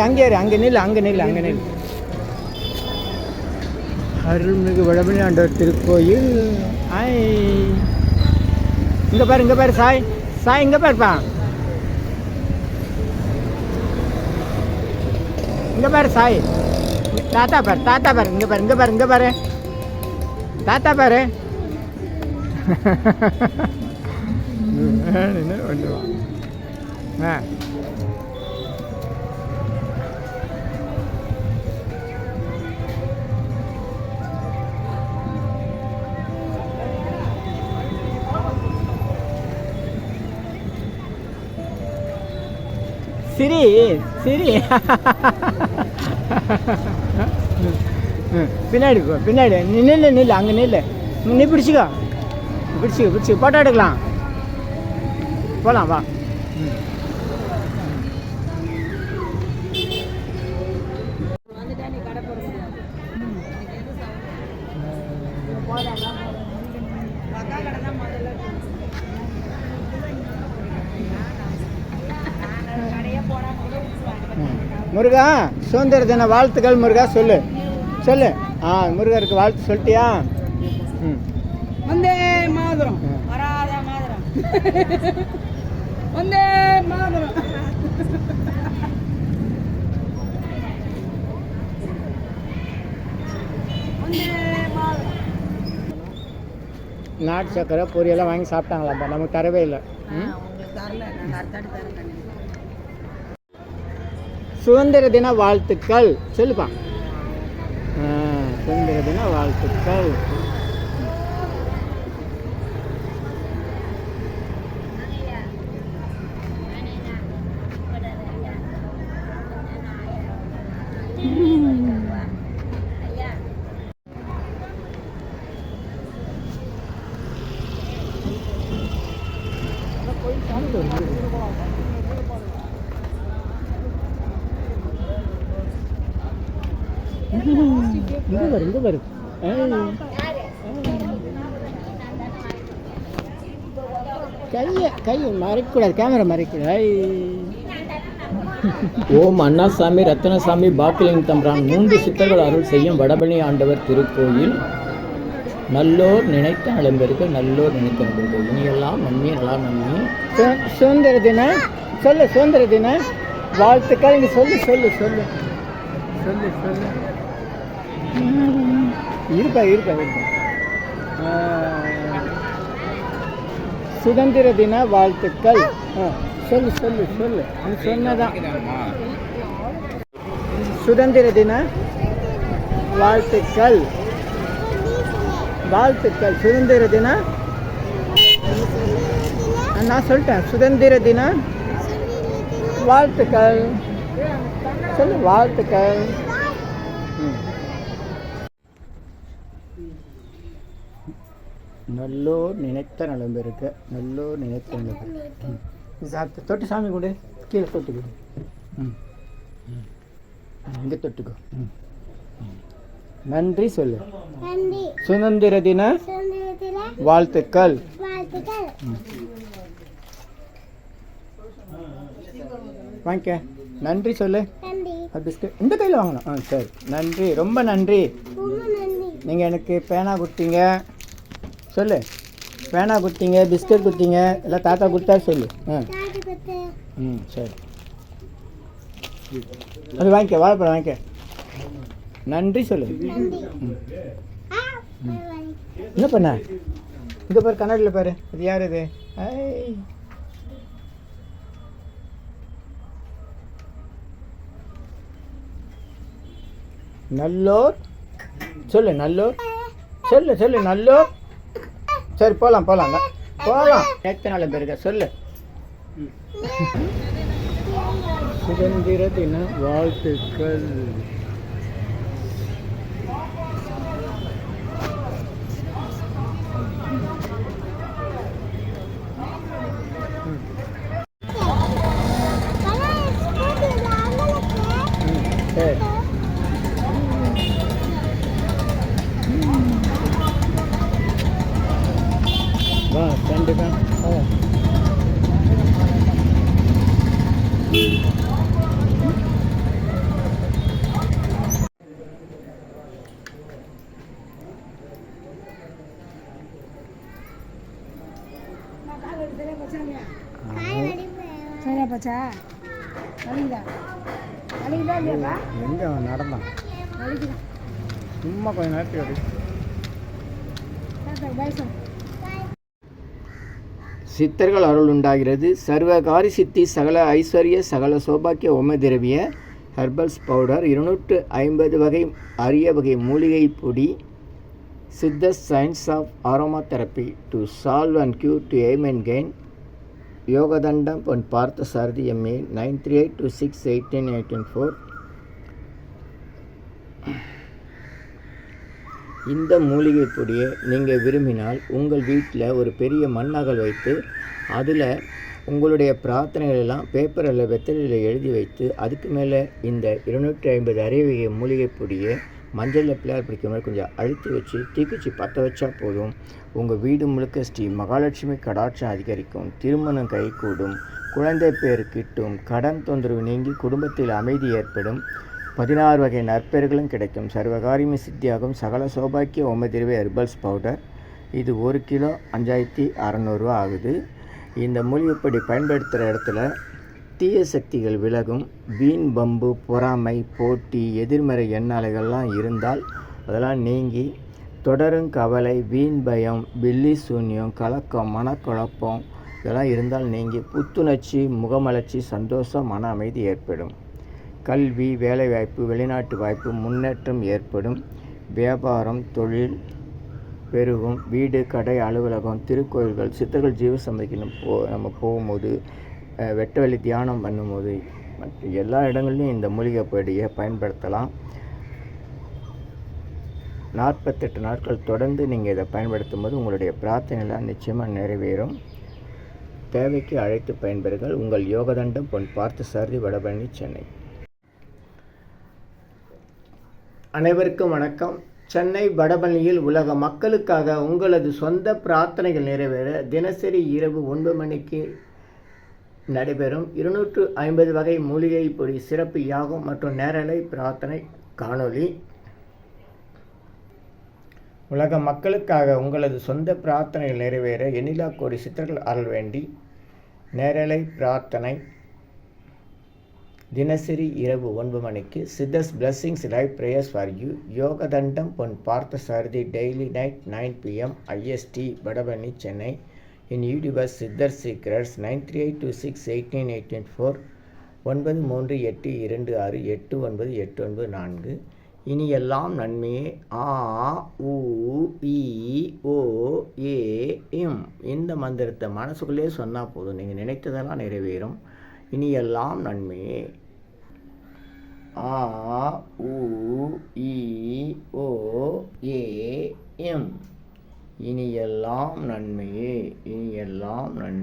அங்கே நில். அருள்மிகு வடபழனி ஆண்டவர் திருக்கோயில். இங்கே பாரு சாய் இங்கே பாருப்பா. இங்கே பாரு சாய். தாத்தா பாரு இங்கே பாரு தாத்தா பாரு. பண்ணுவான். சிரி பின்னாடி போ, பின்னாடி நில்லு அங்கே நில்லு. நீ பிடிச்சிக்கோ போட்டோ எடுக்கலாம். போகலாம் வா. முருகா சுதந்திர தின வாழ்த்துக்கள். முருகா சொல்லு. முருகருக்கு வாழ்த்து சொல்லிட்டியா? வந்தே மாதரம் வராத மாதரம் வந்தே மாதரம். நாட்டு சக்கரை பொரியெல்லாம் வாங்கி சாப்பிட்டாங்களாப்பா, நமக்கு தரவே இல்லை. சுதந்திர தின வாழ்த்துக்கள் சொல்லுப்பா. சுதந்திர தின வாழ்த்துக்கள். இங்க வரு கை மறைக்கூடாது, கேமரா மறைக்கூடாது. ஓம் அண்ணாசாமி, ரத்னசாமி, பாக்கிலிங் தம்பிரான் 3 சித்தர்கள் அருள் செய்யும் வடபழனி ஆண்டவர் திருக்கோயில். நல்லோர் நினைத்த நலம்பெருக்கு, நல்லோர் நினைத்த நலம்பெருக்கு, இனியெல்லாம் நன்மை எல்லாம் நன்மை. சுதந்திர தின சுதந்திர தின வாழ்த்துக்கள். இங்கே சொல்லு. இருப்பா. சுதந்திர தின வாழ்த்துக்கள். சொல்லு சொன்னதான். சுதந்திர தின வாழ்த்துக்கள். சுதந்திர தின நான் சொல்லிட்டேன். சுதந்திர தின வாழ்த்துக்கள் சொல்லு. வாழ்த்துக்கள். நல்லோர் நினைத்த நலம்பெருக்க, நல்லோர் நினைத்த நலம்பெருக்க. தொட்டு சாமி கொடு, கீழே தொட்டுக்கோ. இங்கே தொட்டுக்கோ. நன்றி சொல்லு. சுதந்திர தின வாழ்த்துக்கள். வாங்கிக்க. நன்றி சொல்லு. பிஸ்கட் இந்த கையில் வாங்கணும். சரி, நன்றி, ரொம்ப நன்றி. நீங்கள் எனக்கு பேனா கொடுத்தீங்க சொல்லு. பேனா கொடுத்தீங்க, பிஸ்கட் கொடுத்தீங்க, எல்லாம் தாத்தா கொடுத்தா சொல்லு. சரி, அது வாங்கிக்க. வாழைப்பழம் வாங்கிக்க. நன்றி சொல்லு. என்ன பண்ண? இங்கே பாரு, கண்ணாடியில் பாரு. அது யார் இது? நல்லோர் சொல்லு. சொல்லு. நல்லோர். சரி, போகலாம். எத்தனை நாள் பேருக்க சொல்லு. சுதந்திர தின வாழ்த்துக்கள். சரி, வா கண்டிப்பாக சரியா போச்சா? வலிக்குதா? வலிக்குதா இல்லையாப்பா? எங்கே அவன் நடந்தான் வலிக்குதா? சும்மா கொஞ்சம் நேரத்துக்கு அப்படி பாய் சார். சித்தர்கள் அருள் உண்டாகிறது. சர்வகாரி சித்தி சகல ஐஸ்வர்ய சகல சௌபாக்கிய ஓமதிரவிய ஹெர்பல்ஸ் பவுடர் 250 வகை அரிய வகை மூலிகை பொடி. Siddha science of aromatherapy to solve and cure to aim and gain. Yogathandam Pon பார்த்த சாரதி எம்ஏ 9382681884. இந்த மூலிகை பொடியை நீங்கள் விரும்பினால் உங்கள் வீட்டில் ஒரு பெரிய மண்ணகல் வைத்து அதில் உங்களுடைய பிரார்த்தனைகள் எல்லாம் பேப்பரில் வெத்தலையில் எழுதி வைத்து அதுக்கு மேலே இந்த 250 அரைவகை மூலிகை பொடியை மஞ்சளில் பிள்ளையார் பிடிக்கிற மாதிரி கொஞ்சம் அழுத்தி வச்சு தீக்குச்சி பற்ற வச்சா போதும். உங்கள் வீடு முழுக்க ஸ்ரீ மகாலட்சுமி கடாட்சம் அதிகரிக்கும், திருமணம் கைகூடும், குழந்தை பேர் கிட்டும், கடன் தொந்தரவு நீங்கி குடும்பத்தில் அமைதி ஏற்படும், 16 வகை நற்பெயர்களும் கிடைக்கும். சர்வகாரியமே சித்தியாகும். சகல சௌபாக்கிய ஓமதிரவிய ஹெர்பல்ஸ் பவுடர். இது 1 கிலோ 5600 ரூபா ஆகுது. இந்த மூலிகைப்பொடி பயன்படுத்துகிற இடத்துல தீய சக்திகள் விலகும். வீண் பம்பு, பொறாமை, போட்டி, எதிர்மறை எண்ணாலைகள்லாம் இருந்தால் அதெல்லாம் நீங்கி தொடரும் கவலை, வீண் பயம், பில்லி சூன்யம், கலக்கம், மனக்குழப்பம் இதெல்லாம் இருந்தால் நீங்கி புத்துணர்ச்சி, முகமலர்ச்சி, சந்தோஷம், மன அமைதி ஏற்படும். கல்வி, வேலைவாய்ப்பு, வெளிநாட்டு வாய்ப்பு, முன்னேற்றம் ஏற்படும். வியாபாரம், தொழில் பெருகும். வீடு, கடை, அலுவலகம், திருக்கோயில்கள், சித்தர்கள் ஜீவ சமைக்கணும் நம்ம போகும்போது, வெட்ட வெளி தியானம் பண்ணும்போது மற்ற எல்லா இடங்கள்லையும் இந்த மூலிகை பொடியை பயன்படுத்தலாம். 48 நாட்கள் தொடர்ந்து நீங்கள் இதை பயன்படுத்தும் போது உங்களுடைய பிரார்த்தனைலாம் நிச்சயமாக நிறைவேறும். தேவைக்கு அழைத்து பயன்பெறுங்கள். உங்கள் யோகதண்டம் பொன் பார்த்த சாரதி, வடபழனி, சென்னை. அனைவருக்கும் வணக்கம். சென்னை வடபழனியில் உலக மக்களுக்காக உங்களது சொந்த பிரார்த்தனைகள் நிறைவேற தினசரி இரவு 9 மணிக்கு நடைபெறும் 250 வகை மூலிகை பொடி சிறப்பு யாகம் மற்றும் நேரலை பிரார்த்தனை காணொளி. உலக மக்களுக்காக உங்களது சொந்த பிரார்த்தனைகள் நிறைவேற எண்ணிலா கோடி சித்தர்கள் அருள் வேண்டி நேரலை பிரார்த்தனை தினசரி இரவு 9 மணிக்கு. Siddhars blessings live prayers for you. Yogathandam Pon Parthasarathy daily night 9 PM IST Vadapalani, Chennai. In YouTubers Siddhar secrets 9382681884 938226898994. இனி எல்லாம் நன்மையே. ஆ உ இ ஓ ஏ இம் இந்த மந்திரத்தை மனசுக்குள்ளே சொன்னால் போதும், நீங்கள் நினைத்ததெல்லாம் நிறைவேறும். இனி எல்லாம் நன்மையே. ஆ உ இ ஓ ஏ இம் இனி எல்லாம் நன்மையே. இனி எல்லாம் நன்மை.